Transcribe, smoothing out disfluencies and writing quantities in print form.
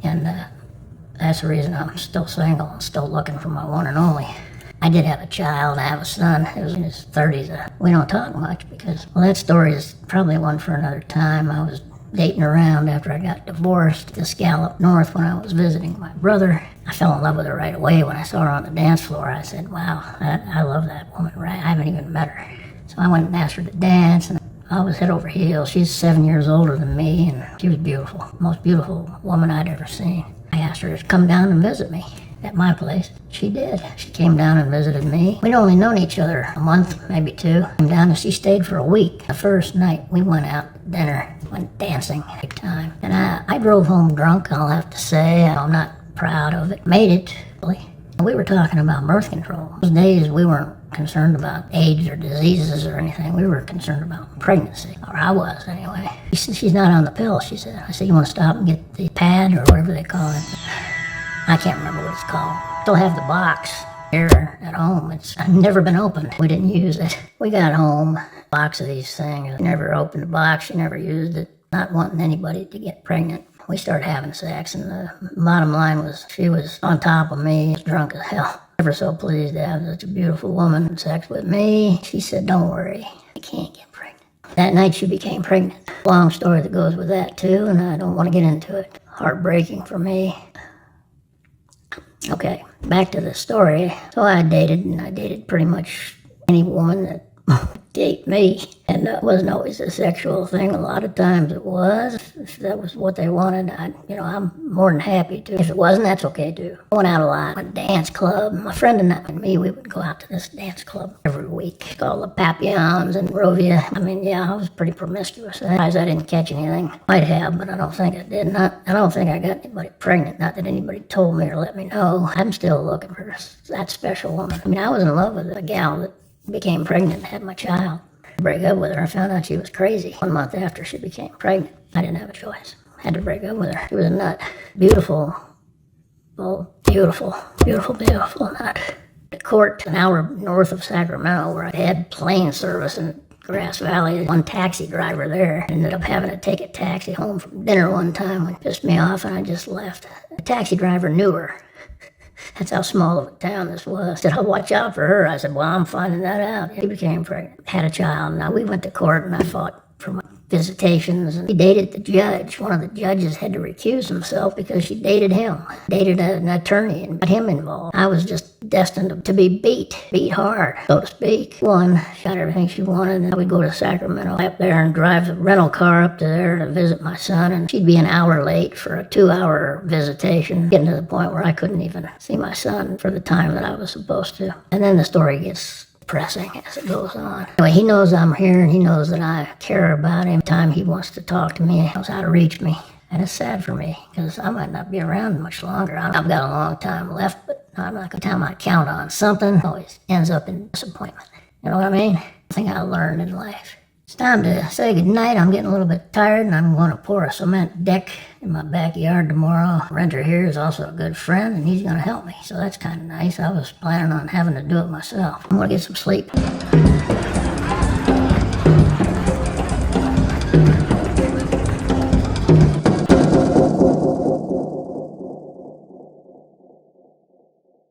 And that's the reason I'm still single and still looking for my one and only. I did have a child. I have a son who's in his 30s. We don't talk much because, well, that story is probably one for another time. I was dating around after I got divorced. This gal up north, when I was visiting my brother, I fell in love with her right away. When I saw her on the dance floor, I said, wow, I love that woman, right? I haven't even met her. So I went and asked her to dance, and I was head over heels. She's 7 years older than me, and she was beautiful. Most beautiful woman I'd ever seen. I asked her to come down and visit me at my place. She did. She came down and visited me. We'd only known each other a month, maybe two. Came down and she stayed for a week. The first night we went out to dinner, went dancing, big time. And I drove home drunk, I'll have to say. I'm not proud of it. Made it, really. We were talking about birth control. Those days we weren't concerned about AIDS or diseases or anything. We were concerned about pregnancy, or I was anyway. She said, she's not on the pill, she said. I said, you want to stop and get the pad or whatever they call it? I can't remember what it's called. Still have the box here at home. It's never been opened. We didn't use it. We got home, a box of these things. She never opened the box. She never used it. Not wanting anybody to get pregnant. We started having sex, and the bottom line was she was on top of me, drunk as hell. Never so pleased to have such a beautiful woman have sex with me. She said, don't worry, I can't get pregnant. That night she became pregnant. Long story that goes with that too, and I don't want to get into it. Heartbreaking for me. Okay, back to the story. So I dated pretty much any woman that date me, and that wasn't always a sexual thing. A lot of times it was. If that was what they wanted, I'm more than happy to. If it wasn't, that's okay too. I went out a lot. A dance club. My friend and me, we would go out to this dance club every week called the Papillons in Rovia. I was pretty promiscuous. I didn't catch anything. Might have, but I don't think I did. I don't think I got anybody pregnant. Not that anybody told me or let me know. I'm still looking for that special woman. I was in love with a gal that became pregnant and had my child. To break up with her, I found out she was crazy. 1 month after she became pregnant, I didn't have a choice. I had to break up with her. She was a nut. Beautiful. Well, beautiful nut. The court, an hour north of Sacramento, where I had plane service in Grass Valley. One taxi driver there. Ended up having to take a taxi home from dinner one time, when it pissed me off, and I just left. The taxi driver knew her. That's how small of a town this was. I said, I'll watch out for her. I said, well, I'm finding that out. He became pregnant, had a child. Now, we went to court, and I fought for my visitations. And he dated the judge. One of the judges had to recuse himself because she dated him. Dated an attorney and got him involved. I was just destined to be beat hard, so to speak. Won, got everything she wanted, and I would go to Sacramento up there and drive the rental car up to there to visit my son, and she'd be an hour late for a 2-hour visitation, getting to the point where I couldn't even see my son for the time that I was supposed to. And then the story gets depressing as it goes on. Anyway, he knows I'm here, and he knows that I care about him. Time he wants to talk to me, he knows how to reach me. And it's sad for me, because I might not be around much longer. I've got a long time left, but I'm not going to time I count on something. Always ends up in disappointment. You know what I mean? Thing I learned in life. It's time to say goodnight. I'm getting a little bit tired, and I'm going to pour a cement deck in my backyard tomorrow. Renter here is also a good friend, and he's going to help me. So that's kind of nice. I was planning on having to do it myself. I'm going to get some sleep.